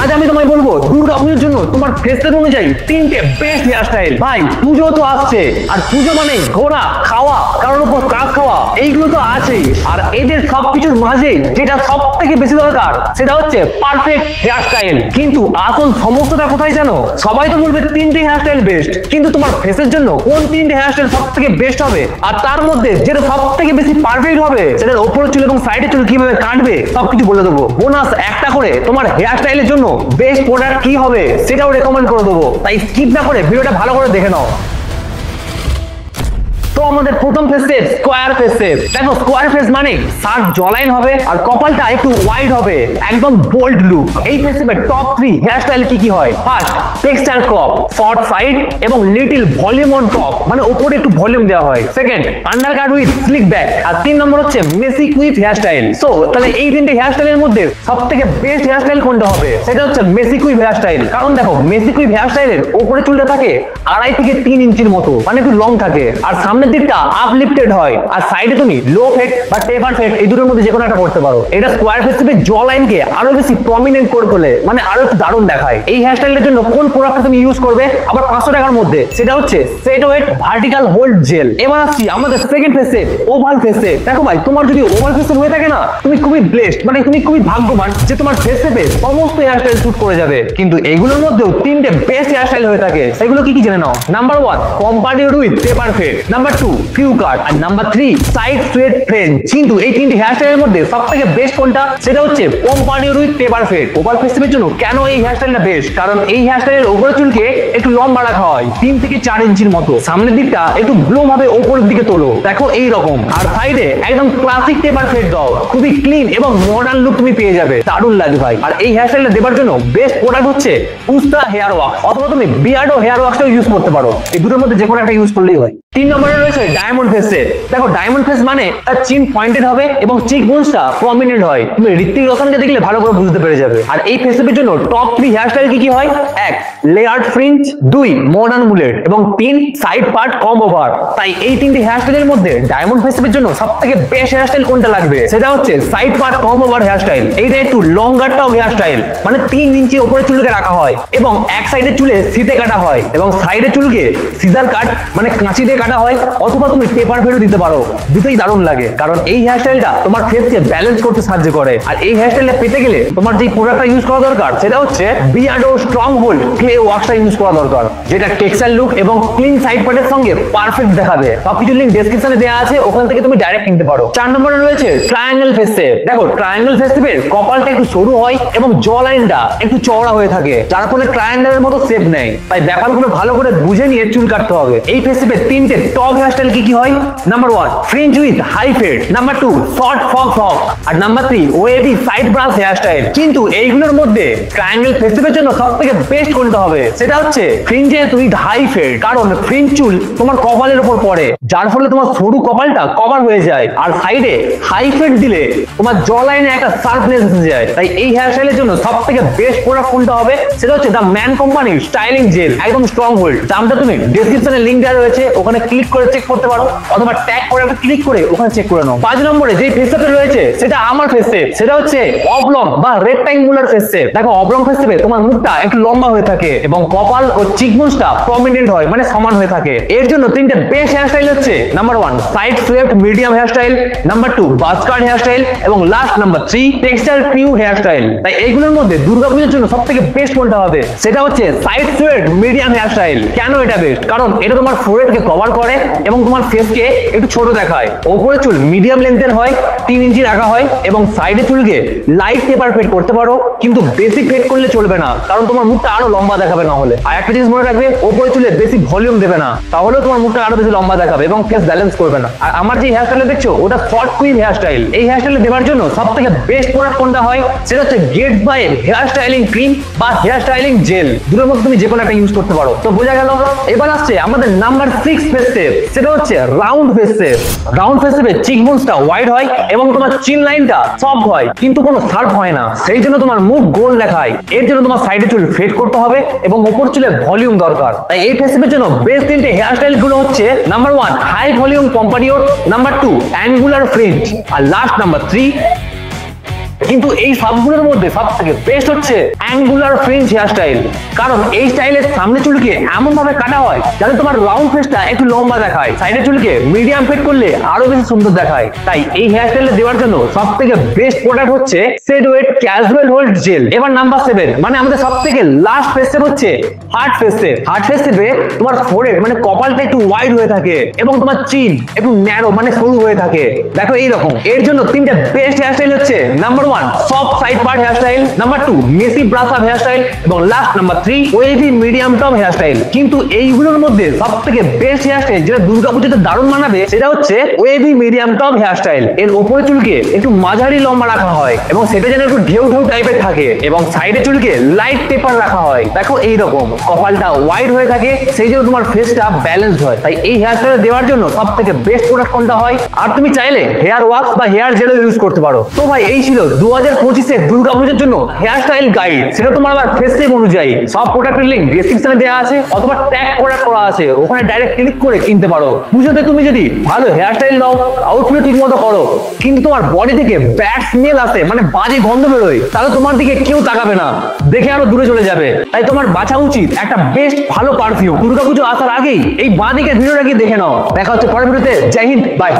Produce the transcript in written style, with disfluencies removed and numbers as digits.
আজ আমি তোমায় বলবো দুর্গাপুজোর জন্য তোমার ফেস্টের অনুযায়ী 3টে বেস্ট হেয়ার স্টাইল। ভাই পুজো তো আসছে, আর পুজো মানে ঘোরা, খাওয়া, কারোর উপর কাজ খাওয়া, এইগুলো তো আছেই। আর এদের সবকিছুর মাঝে যেটা সব থেকে বেশি দরকার সেটা হচ্ছে পারফেক্ট হেয়ার স্টাইল। কিন্তু আসল সমস্যাটা কোথায় জানো? সবাই তো বলবে 3টে হেয়ার স্টাইল বেস্ট, কিন্তু তোমার ফেসের জন্য কোন 3টে হেয়ার স্টাইল সব থেকে বেস্ট হবে, আর তার মধ্যে যেটা সব থেকে বেশি পারফেক্ট হবে সেটার ওপরের চুল এবং সাইডের চুল কিভাবে কাটবে সবকিছু বলে দেবো। বোনাস একটা করে তোমার হেয়ার স্টাইলের জন্য বেস্ট প্রোডাক্ট কি হবে সেটাও রেকমেন্ড করে দেবো। তাই স্কিপ না করে ভিডিওটা ভালো করে দেখে নাও। তো আমাদের প্রথম face set square face set. দেখো স্কোয়ার ফেস মানে শার্প জলাইন হবে আর কপালটা একটু ওয়াইড হবে, একদম বোল্ড লুক। এই ফেস সেটের টপ 3 হেয়ার স্টাইল কি কি হয়? First texture crop, short side এবং লিটল ভলিউম অন টপ, মানে উপরে একটু ভলিউম দেওয়া হয়। Second undercut with slick back, আর 3 নম্বর হচ্ছে messy quick hair style. So তাহলে এই 3টে হেয়ার স্টাইলের মধ্যে সবথেকে বেস্ট হেয়ার স্টাইল কোনটা হবে? সেটা হচ্ছে মেসি কুইক হেয়ার স্টাইল। কারণ দেখো মেসি কুইক হেয়ার স্টাইলের উপরে চুলটা থাকে 2.5 থেকে 3 ইঞ্চির মতো, মানে একটু লং থাকে, আর সামনের দিকটা আপলিফটেড হয়, আর সাইডে তুমি লো ফেড বা টেপার ফেড এই দুটোর মধ্যে যে কোনো একটা করতে পারো। এটা স্কোয়ার ফেস শেপের জ লাইনকে আরো বেশি প্রমিনেন্ট করে তোলে, মানে আরো একটু দারুণ দেখায়। এই হেয়ার স্টাইলের জন্য কোন প্রোডাক্টটা তুমি ইউজ করবে আবার 500 টাকার মধ্যে? সেটা হচ্ছে set wet vertical hold gel. এবার আসছি আমাদের second face set oval face set. দেখো ভাই তোমার যদি ওভাল ফেস হয়ে থাকে না, তুমি খুবই ব্লেসড, মানে তুমি খুবই ভাগ্যবান যে তোমার ফেস শেপে সমস্ত হেয়ার স্টাইল শুট করে যাবে। কিন্তু এগুলোর মধ্যেও 3টে বেস্ট হেয়ার স্টাইল হয়ে থাকে। সেগুলো কি কি জেনে নাও। Number 1 compound with taper fade, number 2 few cut, আর নাম্বার 3 সাইড স্ট্রেট ফ্রেঞ্চ। কিন্তু এই 3টে হেয়ার স্টাইলের মধ্যে সবথেকে বেস্ট কোনটা? সেটা হচ্ছে compound with taper fade. Oval face শেপের জন্য কেন এই হেয়ার স্টাইলটা বেস্ট? কারণ এই হেয়ার স্টাইলের উপরের চুলকে একটু লম্বা রাখা হয় 3 থেকে 4 ইঞ্চির মতো, সামনের দিকটা একটু ব্লো ভাবে উপরের দিকে তোলো, দেখো এই রকম, আর সাইডে একদম ক্লাসিক টেপার ফেড দাও, খুবই ক্লিন এবং মডার্ন লুক তুমি পেয়ে যাবে, দারুণ লাগে ভাই। আর এই হেয়ার স্টাইলটা দেবার জন্য বেস্ট প্রোডাক্ট হচ্ছে উস্তা হেয়ার ওয়াক্স, অথবা তুমি বিয়ার্ডো হেয়ার ওয়াক্সটাও ইউজ করতে পারো। এই দুটোর মধ্যে যে কোনো একটা ইউজ করলেই হয়। 3 নম্বরে রয়েছে ডায়মন্ড ফেস সেট। দেখো ডায়মন্ড ফেস মানে তার চিন পয়েন্টেড হবে এবং চিক বোনসটা প্রমিনেন্ট হয়, তুমি ঋত্বিক রোশনকে দেখলে ভালো করে বুঝতে পেরে যাবে। আর এই ফেস সেটের জন্য টপ 3 হেয়ার স্টাইল কি কি হয়? 1 লেয়ার্ড ফ্রিঞ্জ, 2 মডার্ন বুলেট এবং 3 সাইড পার্ট কম ওভার। তাই এই 3টে হেয়ার স্টাইলের মধ্যে ডায়মন্ড ফেস সেটের জন্য সবথেকে বেস্ট হেয়ার স্টাইল কোনটা লাগবে? সেটা হচ্ছে side part com over here style. এইটা একটু লঙ্গারটাও হেয়ার স্টাইল, মানে 3 ইঞ্চি উপরে চুলকে রাখা হয় এবং এক সাইডের চুলে সিতে কাটা হয় এবং সাইডের চুলকে সিজার কাট মানে কাঁচি দিয়ে কাটা হয়, অথবা তুমি পেপার ফেডও দিতে পারো। দুটোই দারুণ লাগে, কারণ এই হেয়ার স্টাইলটা তোমার ফেসকে ব্যালেন্স করতে সাহায্য করে। আর এই হেয়ার স্টাইলটা পেতে গেলে তোমার যে প্রোডাক্টটা ইউজ করা দরকার সেটা হচ্ছে বিয়ার্ডো স্ট্রং হোল্ড ক্লে ওয়াশটা ইউজ করা দরকার, যেটা টেক্সচার লুক এবং ক্লিন সাইড পার্টের সঙ্গে পারফেক্ট দেখাবে। সবকিছু লিংক ডেসক্রিপশনে দেওয়া আছে, ওখান থেকে তুমি ডাইরেক্ট কিনতে পারো। 4 নম্বরে রয়েছে ট্রায়াঙ্গেল ফেস শেপ। দেখো ট্রায়াঙ্গেল ফেস শেপের কপালটা একটু সরু হয় এবং জ লাইনটা একটু চওড়া হয়ে থাকে, যার ফলে ট্রায়াঙ্গেলের মতো শেপ নেয়। তাই ব্যাপারগুলো ভালো করে বুঝে নিয়ে চুল কাটতে হবে। এই ফেস শেপের 3টে টপ হেয়ার স্টাইল কি কি হয়? Number 1 fringe with high fade, number 2 short faux hawk, আর number 3 wavy side brush hair style. কিন্তু এইগুলোর মধ্যে ট্রায়াঙ্গেল ফেস শেপের জন্য সবথেকে বেস্ট কোনটা হবে? সেটা হচ্ছে ফ্রিঞ্জে উইথ হাই ফেড। কারণ ফ্রিঞ্জ চুল তোমার কপালের উপর পড়ে, যার ফলে তোমার সরু কপালটা কভার হয়ে যায়, আর সাইডে হাই ফেড দিলে তোমার জ লাইনে একটা শার্পনেস এসে যায়। তাই এই হেয়ার স্টাইলের জন্য সবথেকে বেস্ট প্রোডাক্ট কোনটা হবে? সেটা হচ্ছে দ্য ম্যান কোম্পানির স্টাইলিং জেল, একদম স্ট্রং হোল্ড। দামটা তুমি ডেসক্রিপশনে লিংক দেওয়া রয়েছে, ওখানে ক্লিক করে চেক করতে পারো, অথবা ট্যাগ করে একটা ক্লিক করে ওখানে চেক করে নাও। 5 নম্বরে যে ফেস শেপটা রয়েছে সেটা আমার ফেস শেপ, সেটা হচ্ছে অবলং বা রেক্ট্যাঙ্গুলার ফেস শেপ। দেখো অবলং ফেস শেপে তোমার মুখটা একটু লম্বা হয়ে থাকে এবং কপাল ও চিকবোনসটা প্রমিনেন্ট হয়, মানে সমান হয়ে থাকে। এর জন্য 3টে বেস্ট হেয়ার স্টাইল হচ্ছে number 1 side swept medium hair style, number 2 buzz cut hair style এবং last number 3 texture few hair style. তাই এইগুলোর মধ্যে দুর্গাপূজার জন্য সবথেকে বেস্ট কোনটা হবে? সেটা হচ্ছে side swept medium hair style. কেন এটা বেস্ট? কারণ এটা তোমার ফোরহেডকে কভার করে এবং তোমার ফেসকে একটু ছোট দেখায়। ওপরে চুল মিডিয়াম লেন্থের হয়, 3 ইঞ্চি রাখা হয়, এবং সাইডে চুলকে লাইট টেপার ফেড করতে পারো, কিন্তু বেশি ফেড করলে চলবে না, কারণ তোমার মুখটা আরো লম্বা দেখাবে না হলে। আর একটা জিনিস মনে রাখবে, ওপরে চুলে বেশি ভলিউম দেবে না, তাহলেও তোমার মুখটা আরো বেশি লম্বা দেখাবে এবং ফেস ব্যালেন্স করবে না। আর আমার যে হেয়ার স্টাইল দেখছো ওটা শর্ট কুইক হেয়ার স্টাইল। এই হেয়ার স্টাইল দেওয়ার জন্য সবথেকে বেস্ট প্রোডাক্ট কোনটা হয়? সেটা হচ্ছে Gatsby hair styling cream বা হেয়ার স্টাইলিং জেল। দুটোর মধ্যে তুমি যে কোনো একটা ইউজ করতে পারো। তো বোঝা গেল। এবার আসছে আমাদের নাম্বার 6 ফেস শেপ, সেটা হচ্ছে round face shape. Round face শেপে চিকবোনসটা ওয়াইড হয় এবং তোমার চিন লাইনটা সফট হয়, কিন্তু কোনো শার্প হয় না, সেই জন্য তোমার মুখ গোল দেখায়। এর জন্য তোমার সাইডে চুল ফেড করতে হবে এবং উপর চুলে ভলিউম দরকার। তাই এই ফেস শেপের জন্য বেস্ট 3টে হেয়ার স্টাইল গুলো হচ্ছে number 1 high volume pompadour, number 2 angular fringe, আর লাস্ট নাম্বার 3 কিন্তু এই সবগুলোর মধ্যে সব থেকে বেস্ট হচ্ছে অ্যাঙ্গুলার ফ্রিঞ্জ হেয়ার স্টাইল। কারণ এই স্টাইলের সামনে চুলকে এমন ভাবে কাটা হয় যাতে তোমার রাউন্ড ফেসটা একটু লম্বা দেখায়, সাইডের চুলকে মিডিয়াম ফিট করলে আরো বেশি সুন্দর দেখায়। তাই এই হেয়ার স্টাইলে দেওয়ার জন্য সব থেকে বেস্ট প্রোডাক্ট হচ্ছে set wet casual hold gel. এবার নাম্বার 7, মানে আমাদের সব থেকে লাস্ট ফেস সেভ হচ্ছে hard face save. Hard face সেভে তোমার ফোরহেড মানে কপালটা একটু ওয়াইড হয়ে থাকে এবং তোমার চিন একটু ন্যারো মানে সরু হয়ে থাকে। দেখো এইরকম। এর জন্য তিনটা বেস্ট হেয়ার স্টাইল হচ্ছে number 1 soft side part hair style, number 2 messy brush up hair style এবং last number 3 wavy medium top hair style. কিন্তু এইগুলোর মধ্যে সব থেকে বেস্ট হেয়ার স্টাইল যেটা দুর্গাপূজাতে দারুণ মানাবে সেটা হচ্ছে wavy medium top hair style. এর উপরে চুলকে একটু মাঝারি লম্বা রাখা হয় এবং সেটা যেন একটু ঢেউ ঢেউ টাইপের থাকে এবং সাইডে চুলকে লাইট টেপার রাখা হয়। দেখো এইরকম কপালটা ওয়াইড হয়ে থাকে, সেই জন্য তোমার ফেসটা ব্যালেন্সড হয়। তাই এই হেয়ার স্টাইল দেওয়ার জন্য সব থেকে বেস্ট প্রোডাক্ট কোনটা হয়? আর তুমি চাইলে হেয়ার ওয়াক্স বা হেয়ার জেলও ইউজ করতে পারো। তো ভাই এই ছিল 2025 দুর্গাপূজার জন্য হেয়ার স্টাইল গাইড। সেটা তোমার আবার ফেস সেভ অনুযায়ী। সব প্রোডাক্টের লিংক ডেসক্রিপশনে দেওয়া আছে অথবা ট্যাগ করা আছে, ওখানে ডাইরেক্ট ক্লিক করে কিনতে পারো। পুজোতে তুমি যদি ভালো হেয়ার স্টাইল নাও, আউটফিট ঠিক মতো করো, কিন্তু তোমার বডি থেকে ব্যাড স্মেল আসে মানে বাজে গন্ধ বেরোয়, তাহলে তোমার দিকে কেউ তাকাবে না, দেখে আরো দূরে চলে যাবে। তাই তোমার বাছা উচিত একটা বেস্ট ভালো পারফিউম। দুর্গাপুজো আসার আগেই এই বাঁ দিকের ভিডিওটা কি দেখে নাও। দেখা হচ্ছে পরের ভিডিওতে। জয় হিন্দ, বাই।